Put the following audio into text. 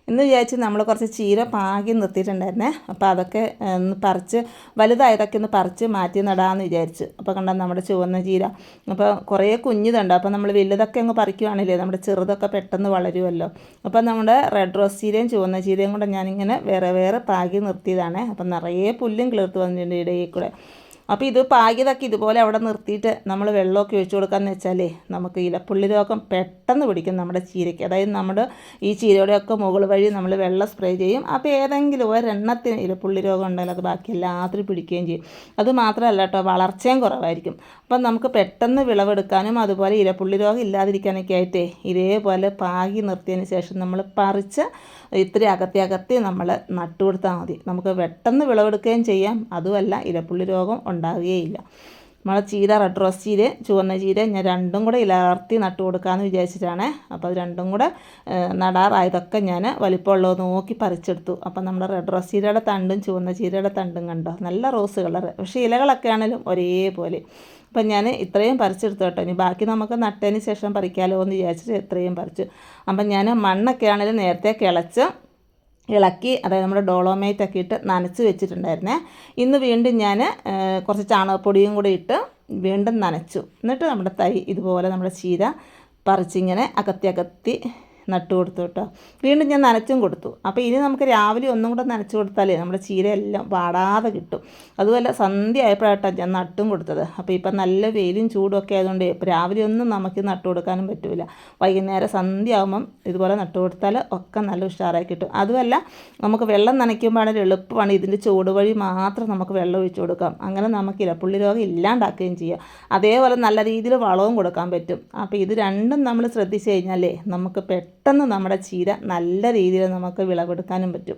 ഇന്ന് വിചാരിച്ച് നമ്മൾ കുറച്ച് ചീര പാകി നിർത്തിയിട്ടുണ്ടായിരുന്നേ. അപ്പോൾ അതൊക്കെ ഒന്ന് പറിച്ച് വലുതായതൊക്കെ ഒന്ന് പറിച്ച് മാറ്റി നടാമെന്ന് വിചാരിച്ചു. അപ്പോൾ കണ്ടാൽ നമ്മുടെ ചുവന്ന ചീര അപ്പോൾ കുറേ കുഞ്ഞിതുണ്ട്. അപ്പോൾ നമ്മൾ വലുതൊക്കെ അങ്ങ് പറിക്കുവാണില്ലേ നമ്മുടെ ചെറുതൊക്കെ പെട്ടെന്ന് വളരുമല്ലോ. അപ്പോൾ നമ്മുടെ റെഡ് റോസ് ചീരയും ചുവന്ന ചീരയും കൂടെ ഞാനിങ്ങനെ വേറെ വേറെ പാകി നിർത്തിയതാണ്. അപ്പം നിറയെ പുല്ലും കിളിർത്ത് വന്നിട്ടുണ്ട് ഇടയിൽ കൂടെ. അപ്പോൾ ഇത് പാകിയതൊക്കെ ഇതുപോലെ അവിടെ നിർത്തിയിട്ട് നമ്മൾ വെള്ളമൊക്കെ ഒഴിച്ചു കൊടുക്കാമെന്ന് വെച്ചാലേ നമുക്ക് ഇലപ്പുള്ളി രോഗം പെട്ടെന്ന് പിടിക്കും നമ്മുടെ ചീരയ്ക്ക്. അതായത് നമ്മുടെ ഈ ചീരയുടെയൊക്കെ മുകൾ വഴി നമ്മൾ വെള്ളം സ്പ്രേ ചെയ്യും. അപ്പോൾ ഏതെങ്കിലും ഒരെണ്ണത്തിന് ഇലപ്പുള്ളി രോഗം ഉണ്ടെങ്കിൽ അത് ബാക്കി എല്ലാത്തിനും പിടിക്കുകയും ചെയ്യും. അത് മാത്രമല്ല കേട്ടോ, വളർച്ചയും കുറവായിരിക്കും. അപ്പം നമുക്ക് പെട്ടെന്ന് വിളവെടുക്കാനും അതുപോലെ ഇലപ്പുള്ളി രോഗം ഇല്ലാതിരിക്കാനൊക്കെ ആയിട്ടേ ഇതേപോലെ പാകി നിർത്തിയതിന് ശേഷം നമ്മൾ പറിച്ച് ഇത്തിരി അകത്തി നമ്മൾ നട്ടു കൊടുത്താൽ മതി. നമുക്ക് പെട്ടെന്ന് വിളവെടുക്കുകയും ചെയ്യാം. അതുമല്ല ഇലപ്പുള്ളി രോഗം ഉണ്ടാവുകയില്ല. നമ്മളെ ചീര റെഡ് റോസ് ചീര ചുവന്ന ചീര ഞാൻ രണ്ടും കൂടെ ഇലർത്തി നട്ടു കൊടുക്കാമെന്ന് വിചാരിച്ചിട്ടാണ്. അപ്പോൾ അത് രണ്ടും കൂടെ നടാറായതൊക്കെ ഞാൻ വലിപ്പമുള്ളത് നോക്കി പറിച്ചെടുത്തു. അപ്പം നമ്മുടെ റെഡ് റോസ് ചീരയുടെ തണ്ടും ചുവന്ന ചീരയുടെ തണ്ടും കണ്ടോ, നല്ല റോസ് കളർ. പക്ഷേ ഇലകളൊക്കെ ആണെങ്കിലും ഒരേപോലെ. അപ്പം ഞാൻ ഇത്രയും പറിച്ചെടുത്തു കേട്ടോ. ഇനി ബാക്കി നമുക്ക് നട്ടതിന് ശേഷം പറിക്കാമല്ലോ എന്ന് വിചാരിച്ചിട്ട് ഇത്രയും പറിച്ചു. അപ്പം ഞാൻ മണ്ണൊക്കെ ആണെങ്കിലും നേരത്തെ ഇളക്കി, അതായത് നമ്മുടെ ഡോളോമൈറ്റൊക്കെ ഇട്ട് നനച്ച് വെച്ചിട്ടുണ്ടായിരുന്നേ. ഇന്ന് വീണ്ടും ഞാൻ കുറച്ച് ചാണകപ്പൊടിയും കൂടി ഇട്ട് വീണ്ടും നനച്ചു. എന്നിട്ട് നമ്മുടെ തൈ ഇതുപോലെ നമ്മുടെ ചീര പറിച്ചിങ്ങനെ അകത്തി നട്ടു കൊടുത്തു കേട്ടോ. വീണ്ടും ഞാൻ നനച്ചും കൊടുത്തു. അപ്പോൾ ഇനി നമുക്ക് രാവിലെ ഒന്നും കൂടെ നനച്ചു കൊടുത്താലേ നമ്മുടെ ചീരയെല്ലാം വാടാതെ കിട്ടും. അതുപോലെ സന്ധ്യ ആയപ്പോഴാട്ടോ ഞാൻ നട്ടും കൊടുത്തത്. അപ്പോൾ ഇപ്പം നല്ല വെയിലും ചൂടും ഒക്കെ ആയതുകൊണ്ട് രാവിലെ ഒന്നും നമുക്ക് നട്ടു കൊടുക്കാനും പറ്റില്ല. വൈകുന്നേരം സന്ധ്യ ആകുമ്പം ഇതുപോലെ നട്ടു കൊടുത്താൽ ഒക്കെ നല്ല ഉഷാറായി കിട്ടും. അതുമല്ല നമുക്ക് വെള്ളം നനയ്ക്കുമ്പോഴാണെങ്കിൽ എളുപ്പമാണ്. ഇതിൻ്റെ ചൂട് വഴി മാത്രം നമുക്ക് വെള്ളം ഒഴിച്ചു കൊടുക്കാം. അങ്ങനെ നമുക്ക് ഇലപ്പുള്ളി രോഗം ഇല്ലാണ്ടാക്കുകയും ചെയ്യാം. അതേപോലെ നല്ല രീതിയിൽ വളവും കൊടുക്കാൻ പറ്റും. അപ്പോൾ ഇത് രണ്ടും നമ്മൾ ശ്രദ്ധിച്ചു കഴിഞ്ഞാലേ നമുക്ക് പെട്ടെന്ന് നമ്മുടെ ചീര നല്ല രീതിയിൽ നമുക്ക് വിളവെടുക്കാനും പറ്റും.